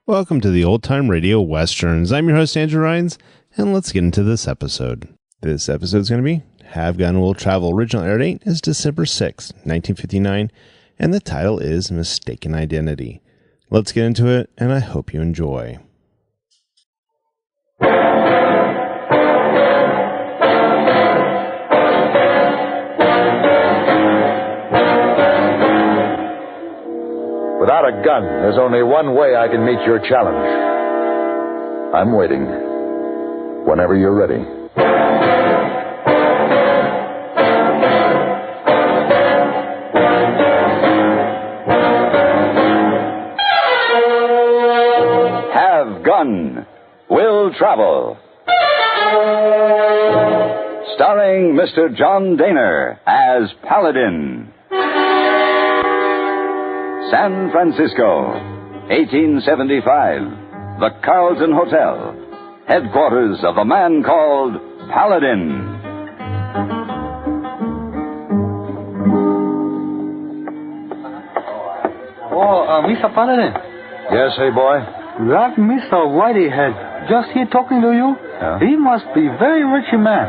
Welcome to the Old Time Radio Westerns. I'm your host, Andrew Rhynes, and let's get into this episode. This episode is going to be Have Gun Will Travel. Original air date is December 6, 1959, and the title is Mistaken Identity. Let's get into it, and I hope you enjoy. Without a gun, there's only one way I can meet your challenge. I'm waiting. Whenever you're ready. Have Gun Will Travel. Starring Mr. John Dehner as Paladin. San Francisco, 1875. The Carlton Hotel, headquarters of the man called Paladin. Mr. Paladin. Yes, hey, boy? That Mr. Whiteyhead just here talking to you? Yeah? He must be very rich man.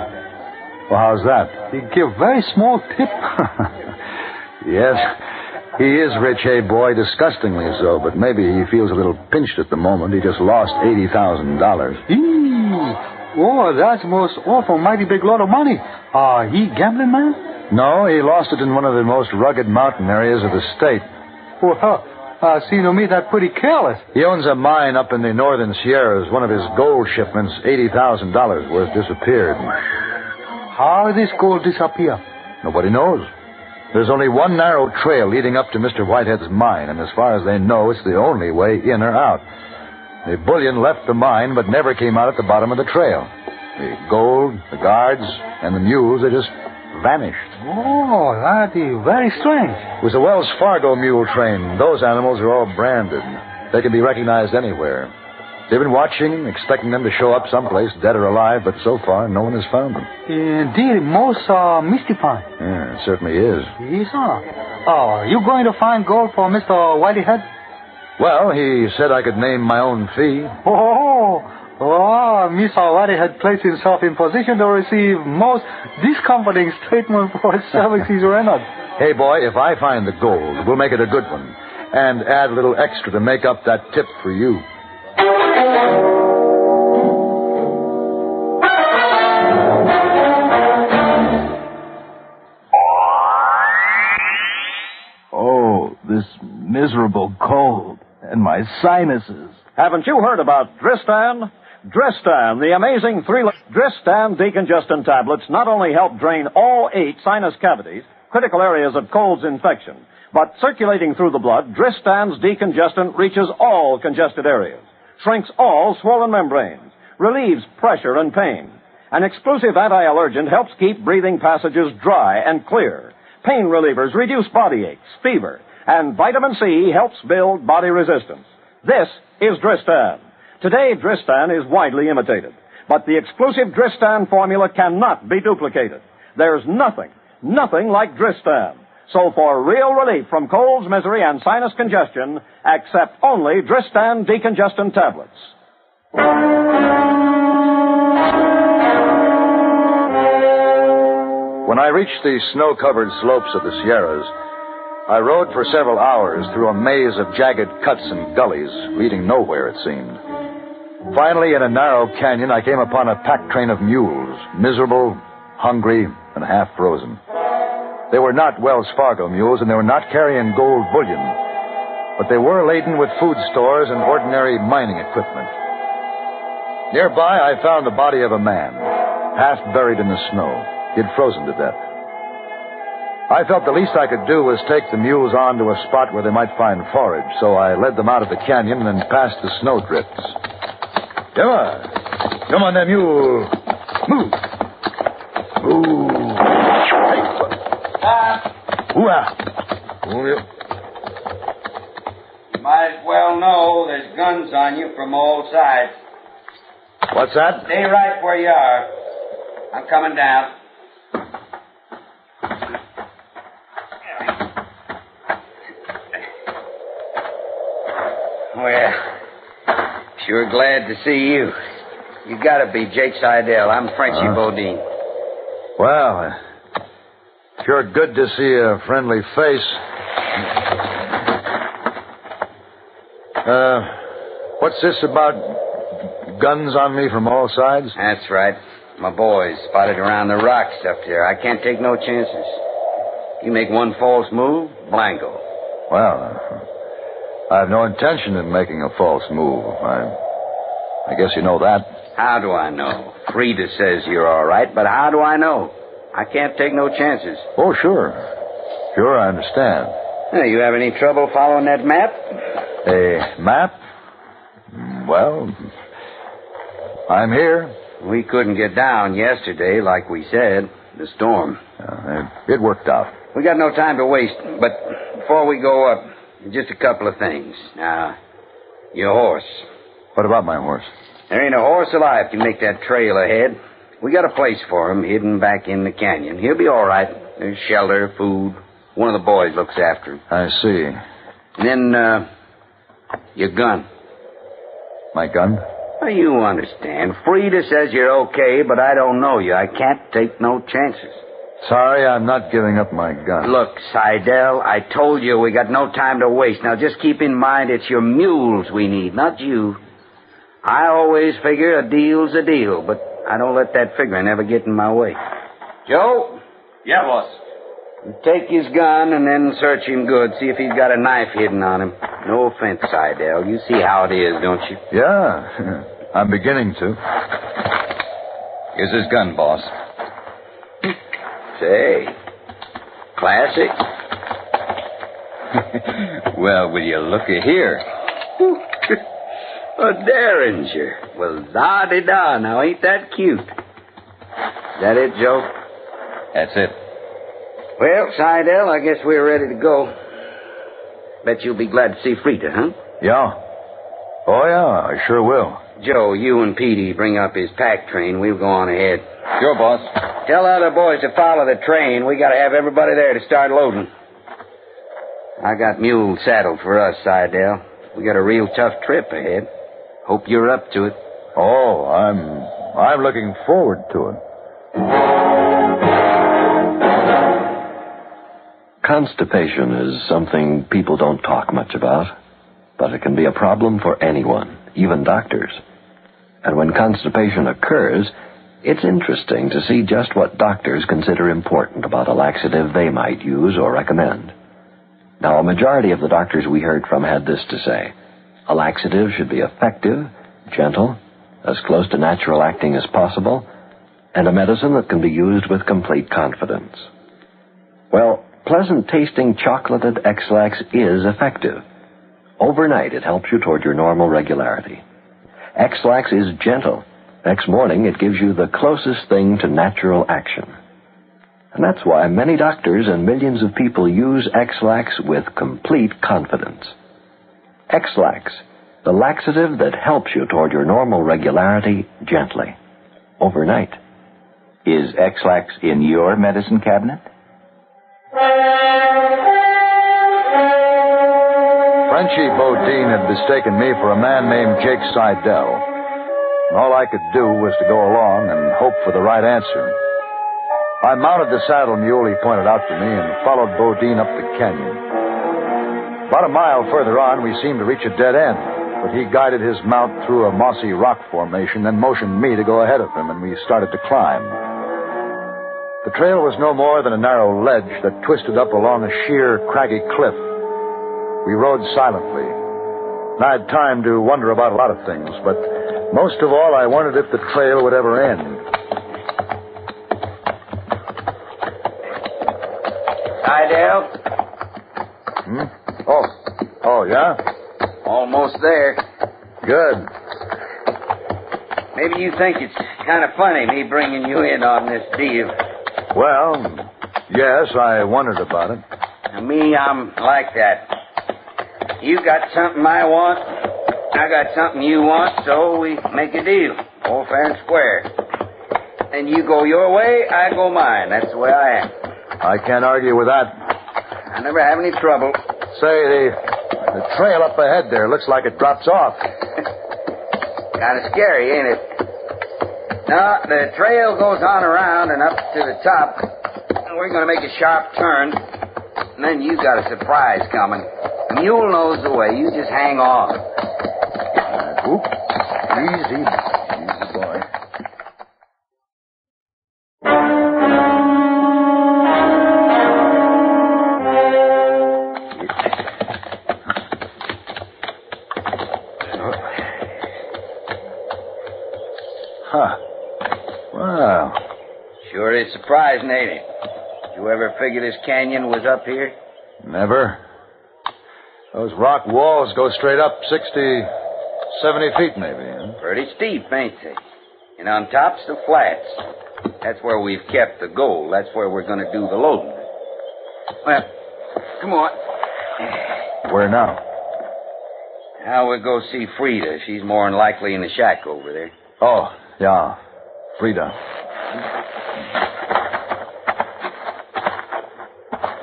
Well, how's that? He give very small tip. Yes, he is rich, hey, boy, disgustingly so, but maybe he feels a little pinched at the moment. He just lost $80,000. Oh, that's most awful, mighty big lot of money. He gambling man? No, he lost it in one of the most rugged mountain areas of the state. Well, seem to me that pretty careless. He owns a mine up in the northern Sierras. One of his gold shipments, $80,000 worth, disappeared. How this gold disappear? Nobody knows. There's only one narrow trail leading up to Mr. Whitehead's mine, and as far as they know, it's the only way in or out. The bullion left the mine, but never came out at the bottom of the trail. The gold, the guards, and the mules, they just vanished. Oh, that is very strange. It was a Wells Fargo mule train. Those animals are all branded. They can be recognized anywhere. They've been watching, expecting them to show up someplace, dead or alive, but so far, no one has found them. Indeed, most mystifying. Yeah, it certainly is. Yes, sir. Oh, you going to find gold for Mr. Whiteyhead? Well, he said I could name my own fee. Mr. Whiteyhead placed himself in position to receive most discomforting statement for his services rendered. Hey, boy, if I find the gold, we'll make it a good one. And add a little extra to make up that tip for you. Oh, this miserable cold and my sinuses. Haven't you heard about Dristan? Dristan, the amazing Dristan decongestant tablets not only help drain all 8 sinus cavities, critical areas of cold's infection, but circulating through the blood, Dristan's decongestant reaches all congested areas, shrinks all swollen membranes, relieves pressure and pain. An exclusive anti-allergent helps keep breathing passages dry and clear. Pain relievers reduce body aches, fever, and vitamin C helps build body resistance. This is Dristan. Today, Dristan is widely imitated, but the exclusive Dristan formula cannot be duplicated. There's nothing like Dristan. So for real relief from colds, misery, and sinus congestion, accept only Dristan decongestant tablets. When I reached the snow-covered slopes of the Sierras, I rode for several hours through a maze of jagged cuts and gullies, leading nowhere, it seemed. Finally, in a narrow canyon, I came upon a pack train of mules, miserable, hungry, and half-frozen. They were not Wells Fargo mules, and they were not carrying gold bullion, but they were laden with food stores and ordinary mining equipment. Nearby, I found the body of a man, half buried in the snow. He had frozen to death. I felt the least I could do was take the mules on to a spot where they might find forage, so I led them out of the canyon and past the snowdrifts. Come on, there, mule. Move. You might as well know there's guns on you from all sides. What's that? Stay right where you are. I'm coming down. Well, Sure glad to see you. You gotta be Jake Seidel. I'm Frenchy Bodine. Well, sure good to see a friendly face. What's this about guns on me from all sides? That's right. My boys spotted around the rocks up there. I can't take no chances. You make one false move, blanco. Well, I have no intention of making a false move. I guess you know that. How do I know? Frida says you're all right, but how do I know? I can't take no chances. Oh, sure. Sure, I understand. You have any trouble following that map? A map? Well, I'm here. We couldn't get down yesterday, like we said. The storm. It worked out. We got no time to waste, but before we go up, just a couple of things. Now, your horse. What about my horse? There ain't a horse alive can make that trail ahead. We got a place for him hidden back in the canyon. He'll be all right. There's shelter, food. One of the boys looks after him. I see. And then, your gun. My gun? Well, you understand. Frida says you're okay, but I don't know you. I can't take no chances. Sorry, I'm not giving up my gun. Look, Seidel, I told you we got no time to waste. Now, just keep in mind it's your mules we need, not you. I always figure a deal's a deal, but I don't let that figuring ever get in my way. Joe? Yeah, boss. Take his gun and then search him good. See if he's got a knife hidden on him. No offense, Seidel. You see how it is, don't you? Yeah, I'm beginning to. Here's his gun, boss. Say, classic. Well, will you look here? A Derringer. Well, da-de-da. Now, ain't that cute? Is that it, Joe? That's it. Well, Seidel, I guess we're ready to go. Bet you'll be glad to see Frida, huh? Yeah. Oh, yeah, I sure will. Joe, you and Petey bring up his pack train. We'll go on ahead. Sure, boss. Tell the other boys to follow the train. We got to have everybody there to start loading. I got mules saddled for us, Seidel. We got a real tough trip ahead. Hope you're up to it. Oh, I'm looking forward to it. Constipation is something people don't talk much about, but it can be a problem for anyone, even doctors. And when constipation occurs, it's interesting to see just what doctors consider important about a laxative they might use or recommend. Now, a majority of the doctors we heard from had this to say: a laxative should be effective, gentle, as close to natural acting as possible, and a medicine that can be used with complete confidence. Well, pleasant-tasting chocolated X-Lax is effective. Overnight, it helps you toward your normal regularity. X-Lax is gentle. Next morning, it gives you the closest thing to natural action. And that's why many doctors and millions of people use X-Lax with complete confidence. X-Lax, the laxative that helps you toward your normal regularity gently, overnight. Is X-Lax in your medicine cabinet? Frenchy Bodine had mistaken me for a man named Jake Seidel. And all I could do was to go along and hope for the right answer. I mounted the saddle mule he pointed out to me and followed Bodine up the canyon. About a mile further on, we seemed to reach a dead end, but he guided his mount through a mossy rock formation, then motioned me to go ahead of him, and we started to climb. The trail was no more than a narrow ledge that twisted up along a sheer, craggy cliff. We rode silently. I had time to wonder about a lot of things, but most of all, I wondered if the trail would ever end. Seidel? Oh, yeah? Almost there. Good. Maybe you think it's kind of funny, me bringing you in on this deal. Well, yes, I wondered about it. Now, me, I'm like that. You got something I want, I got something you want, so we make a deal. All fair and square. And you go your way, I go mine. That's the way I am. I can't argue with that. I never have any trouble. Say, the trail up ahead there looks like it drops off. Kind of scary, ain't it? No, the trail goes on around and up to the top. We're going to make a sharp turn. And then you got a surprise coming. The mule knows the way. You just hang on. Whoop. Easy. Easy, boy. Huh. Wow. Sure is surprising, ain't it? Did you ever figure this canyon was up here? Never. Those rock walls go straight up 60, 70 feet maybe, huh? Pretty steep, ain't they? And on top's the flats. That's where we've kept the gold. That's where we're going to do the loading. Well, come on. Where now? Now we'll go see Frida. She's more than likely in the shack over there. Oh, yeah. Frida.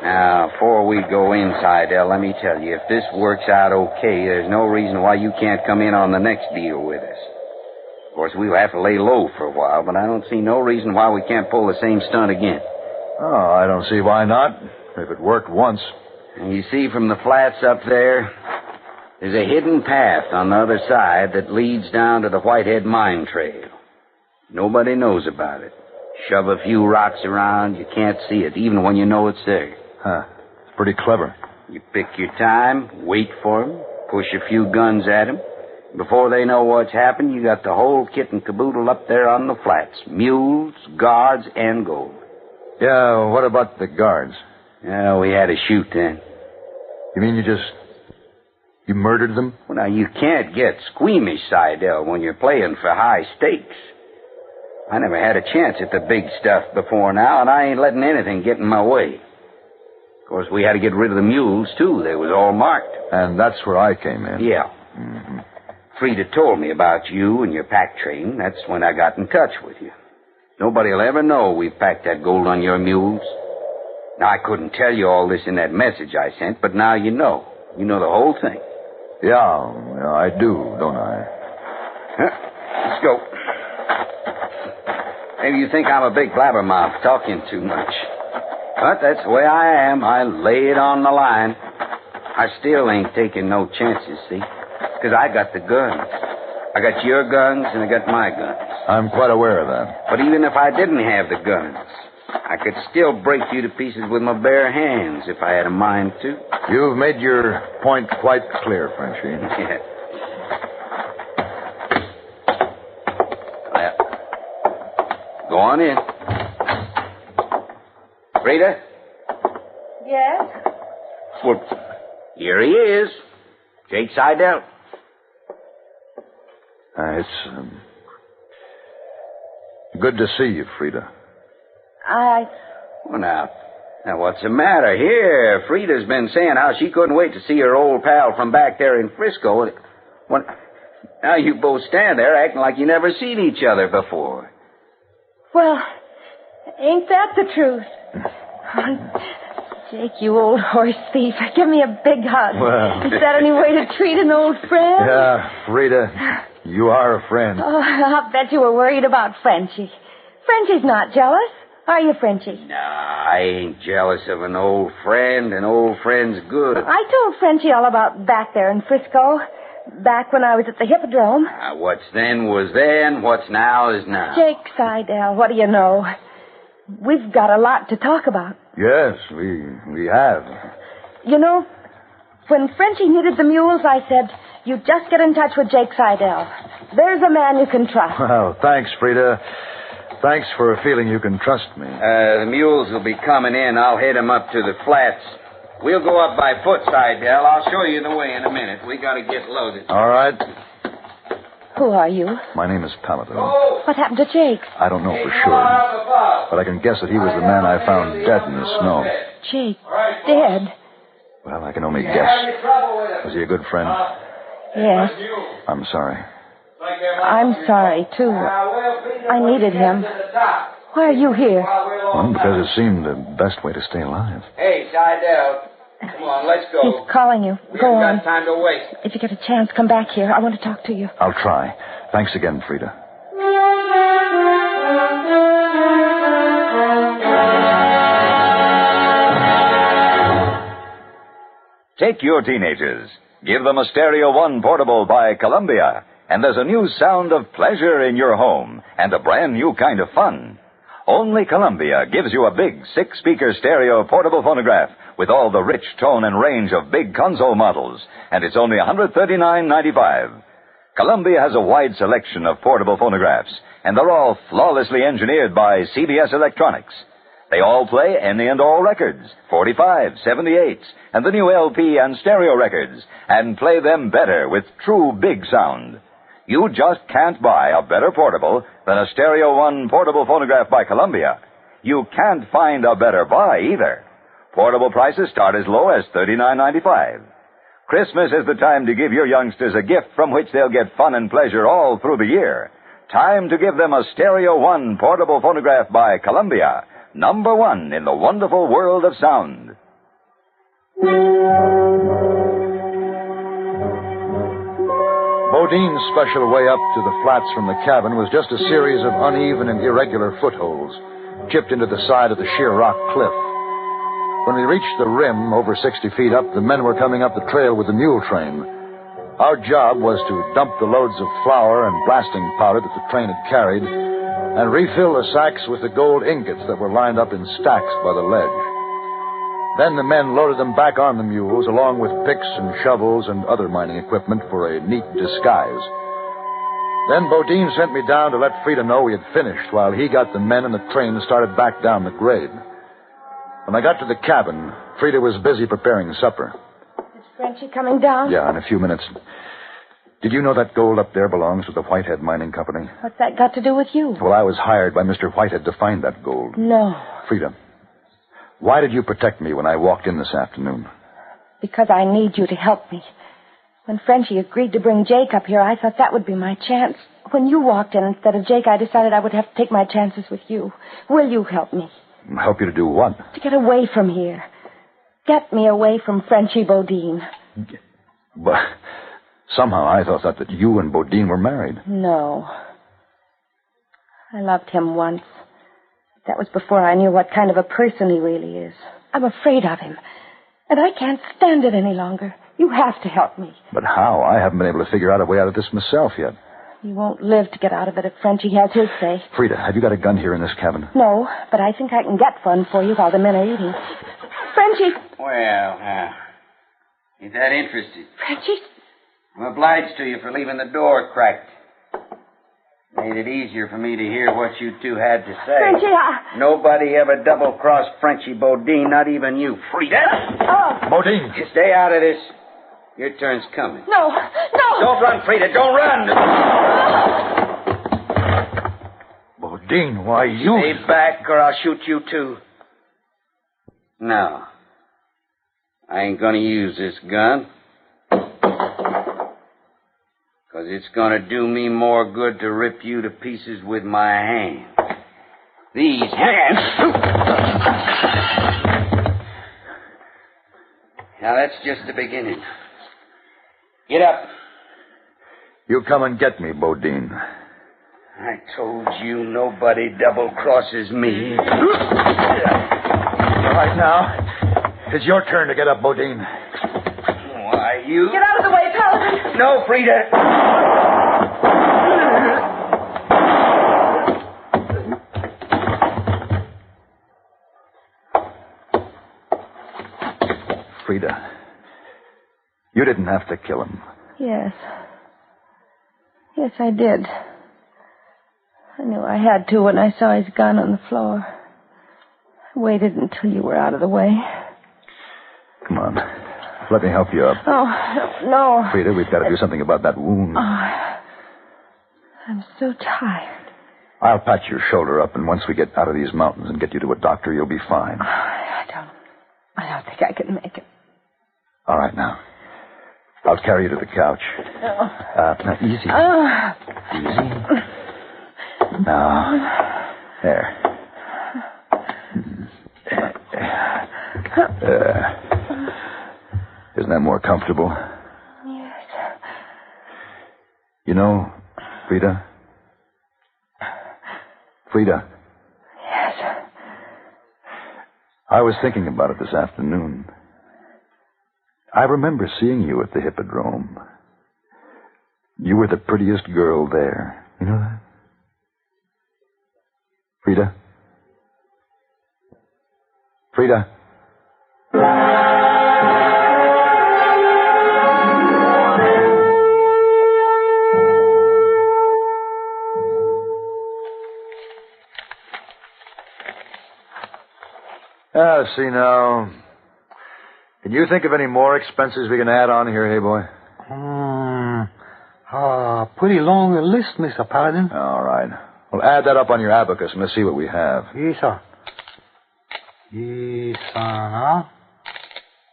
Now, before we go inside, El, let me tell you, if this works out okay, there's no reason why you can't come in on the next deal with us. Of course, we'll have to lay low for a while, but I don't see no reason why we can't pull the same stunt again. Oh, I don't see why not. If it worked once. And you see from the flats up there, there's a hidden path on the other side that leads down to the Whitehead mine trail. Nobody knows about it. Shove a few rocks around, you can't see it, even when you know it's there. Huh. It's pretty clever. You pick your time, wait for 'em, push a few guns at 'em. Before they know what's happened, you got the whole kit and caboodle up there on the flats. Mules, guards, and gold. Yeah, what about the guards? Yeah, we had to shoot then. You mean you murdered them? Well, now, you can't get squeamish, Seidel, when you're playing for high stakes. I never had a chance at the big stuff before now, and I ain't letting anything get in my way. Of course, we had to get rid of the mules, too. They was all marked. And that's where I came in. Yeah. Mm-hmm. Frida told me about you and your pack train. That's when I got in touch with you. Nobody will ever know we packed that gold on your mules. Now, I couldn't tell you all this in that message I sent, but now you know. You know the whole thing. Yeah, I do, don't I? Let's go. Maybe you think I'm a big blabbermouth talking too much. But that's the way I am. I lay it on the line. I still ain't taking no chances, see? Because I got the guns. I got your guns and I got my guns. I'm quite aware of that. But even if I didn't have the guns, I could still break you to pieces with my bare hands if I had a mind to. You've made your point quite clear, Frenchie. Yeah. Well, go on in. Frida? Yes? Well, here he is. Jake Seidel. It's good to see you, Frida. Well, now, what's the matter? Here, Frida's been saying how she couldn't wait to see her old pal from back there in Frisco. Well, now you both stand there acting like you never seen each other before. Well, ain't that the truth? Jake, you old horse thief, give me a big hug. Well, is that any way to treat an old friend? Yeah, Frida, you are a friend. Oh, I'll bet you were worried about Frenchie. Frenchie's not jealous. Are you, Frenchie? Nah, I ain't jealous of an old friend. An old friend's good. I told Frenchie all about back there in Frisco, back when I was at the Hippodrome. What's then was then, what's now is now. Jake Seidel, what do you know? We've got a lot to talk about. Yes, we have. You know, when Frenchie needed the mules, I said, you just get in touch with Jake Seidel. There's a man you can trust. Well, thanks, Frida. Thanks for feeling you can trust me. The mules will be coming in. I'll head them up to the flats. We'll go up by foot, Seidel. I'll show you the way in a minute. We got to get loaded. All right. Who are you? My name is Paladin. What happened to Jake? I don't know for sure, but I can guess that he was the man I found dead in the snow. Jake, dead? Well, I can only guess. Was he a good friend? Yes. I'm sorry. I'm sorry, too. I needed him. Why are you here? Well, because it seemed the best way to stay alive. Hey, Seidel. Come on, let's go. He's calling you. We Go haven't on. got time to waste. If you get a chance, come back here. I want to talk to you. I'll try. Thanks again, Frida. Take your teenagers. Give them a Stereo One portable by Columbia, and there's a new sound of pleasure in your home and a brand new kind of fun. Only Columbia gives you a big 6-speaker stereo portable phonograph with all the rich tone and range of big console models, and it's only $139.95. Columbia has a wide selection of portable phonographs, and they're all flawlessly engineered by CBS Electronics. They all play any and all records, 45s, 78s, and the new LP and stereo records, and play them better with true big sound. You just can't buy a better portable than a Stereo One portable phonograph by Columbia. You can't find a better buy either. Portable prices start as low as $39.95. Christmas is the time to give your youngsters a gift from which they'll get fun and pleasure all through the year. Time to give them a Stereo One portable phonograph by Columbia, #1 in the wonderful world of sound. Bodine's special way up to the flats from the cabin was just a series of uneven and irregular footholds, chipped into the side of the sheer rock cliff. When we reached the rim, over 60 feet up, the men were coming up the trail with the mule train. Our job was to dump the loads of flour and blasting powder that the train had carried and refill the sacks with the gold ingots that were lined up in stacks by the ledge. Then the men loaded them back on the mules, along with picks and shovels and other mining equipment for a neat disguise. Then Bodine sent me down to let Frida know we had finished, while he got the men and the train started back down the grade. When I got to the cabin, Frida was busy preparing supper. Is Frenchie coming down? Yeah, in a few minutes. Did you know that gold up there belongs to the Whitehead Mining Company? What's that got to do with you? Well, I was hired by Mr. Whitehead to find that gold. No. Frida, why did you protect me when I walked in this afternoon? Because I need you to help me. When Frenchie agreed to bring Jake up here, I thought that would be my chance. When you walked in instead of Jake, I decided I would have to take my chances with you. Will you help me? Help you to do what? To get away from here. Get me away from Frenchie Bodine. But somehow I thought that you and Bodine were married. No. I loved him once. That was before I knew what kind of a person he really is. I'm afraid of him. And I can't stand it any longer. You have to help me. But how? I haven't been able to figure out a way out of this myself yet. You won't live to get out of it if Frenchie has his say. Frida, have you got a gun here in this cabin? No, but I think I can get one for you while the men are eating. Frenchie! Well, ain't that interested? Frenchie? I'm obliged to you for leaving the door cracked. Made it easier for me to hear what you two had to say. Frenchie, Nobody ever double-crossed Frenchie Bodine, not even you, Frida. Oh! Bodine! You stay out of this. Your turn's coming. No, no! Don't run, Frida, don't run! Bodine, why you... Stay back or I'll shoot you too. No. I ain't gonna use this gun. Because it's going to do me more good to rip you to pieces with my hands. These hands. Now, that's just the beginning. Get up. You come and get me, Bodine. I told you nobody double-crosses me. All right, now, it's your turn to get up, Bodine. Why, you... Get out of the way, Paladin! No, Frida. Frida, you didn't have to kill him. Yes. Yes, I did. I knew I had to when I saw his gun on the floor. I waited until you were out of the way. Come on. Let me help you up. Oh, no. Frida, we've got to do something about that wound. Oh, I'm so tired. I'll patch your shoulder up, and once we get out of these mountains and get you to a doctor, you'll be fine. I don't think I can make it. All right, now. I'll carry you to the couch. Now, easy. Easy. Now, there. Isn't that more comfortable? Yes. You know, Frida? Frida? Yes. I was thinking about it this afternoon. I remember seeing you at the Hippodrome. You were the prettiest girl there. You know that? Frida? Frida? See now. Can you think of any more expenses we can add on here, hey boy? Pretty long list, Mr. Paladin. All right. Well, add that up on your abacus and let's see what we have. Yes, sir. 이사나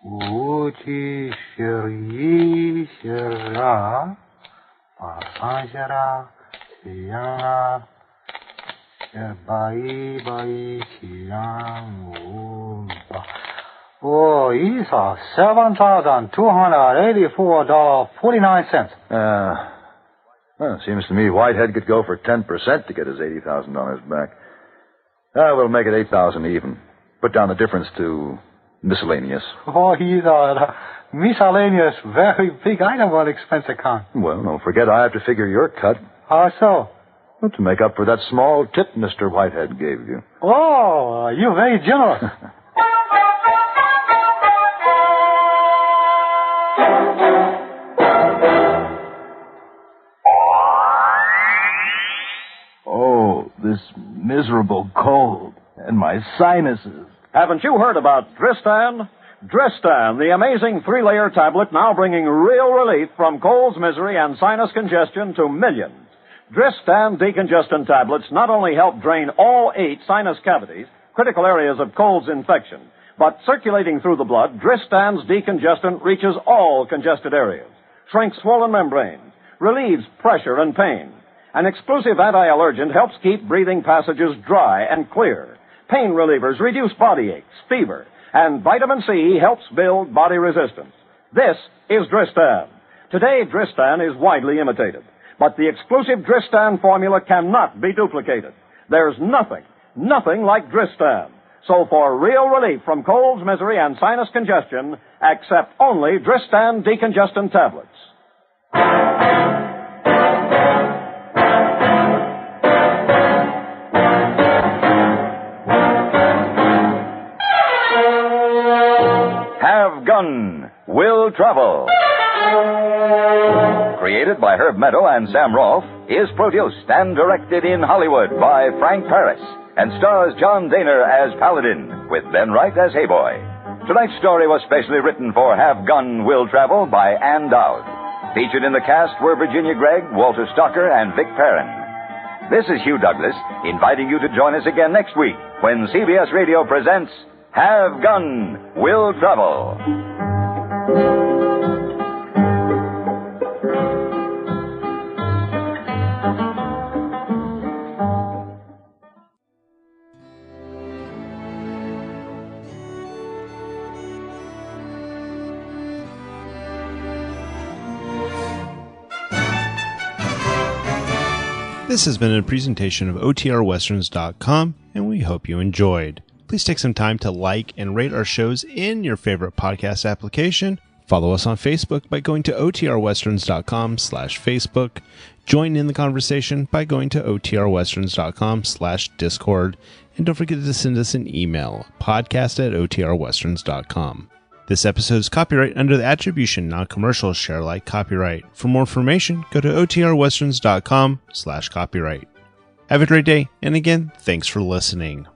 우지시리시라 바산시라 시양라 바이바이시양우바. Oh, Isa, $7,284.49. Well, seems to me Whitehead could go for 10% to get his $80,000 back. We'll make it 8,000 even. Put down the difference to miscellaneous. Oh, Isa, miscellaneous, very big item on expense account. Well, don't forget I have to figure your cut. How so? Well, to make up for that small tip Mr. Whitehead gave you. Oh, you're very generous. This miserable cold and my sinuses. Haven't you heard about Dristan? Dristan, the amazing 3-layer tablet now bringing real relief from colds, misery, and sinus congestion to millions. Dristan decongestant tablets not only help drain all 8 sinus cavities, critical areas of colds infection, but circulating through the blood, Dristan's decongestant reaches all congested areas, shrinks swollen membranes, relieves pressure and pain. An exclusive anti-allergent helps keep breathing passages dry and clear. Pain relievers reduce body aches, fever, and vitamin C helps build body resistance. This is Dristan. Today, Dristan is widely imitated, but the exclusive Dristan formula cannot be duplicated. There's nothing like Dristan. So for real relief from colds, misery, and sinus congestion, accept only Dristan decongestant tablets. Have Gun Will Travel. Created by Herb Meadow and Sam Rolfe, is produced and directed in Hollywood by Frank Paris and stars John Daner as Paladin with Ben Wright as Hayboy. Tonight's story was specially written for Have Gun Will Travel by Ann Dowd. Featured in the cast were Virginia Gregg, Walter Stocker, and Vic Perrin. This is Hugh Douglas inviting you to join us again next week when CBS Radio presents Have Gun Will Travel. This has been a presentation of OTRWesterns.com, and we hope you enjoyed. Please take some time to like and rate our shows in your favorite podcast application. Follow us on Facebook by going to OTRWesterns.com/Facebook. Join in the conversation by going to OTRWesterns.com/Discord. And don't forget to send us an email, podcast@OTRWesterns.com. This episode is copyright under the Attribution Non-Commercial Share Alike copyright. For more information, go to OTRWesterns.com/copyright. Have a great day, and again, thanks for listening.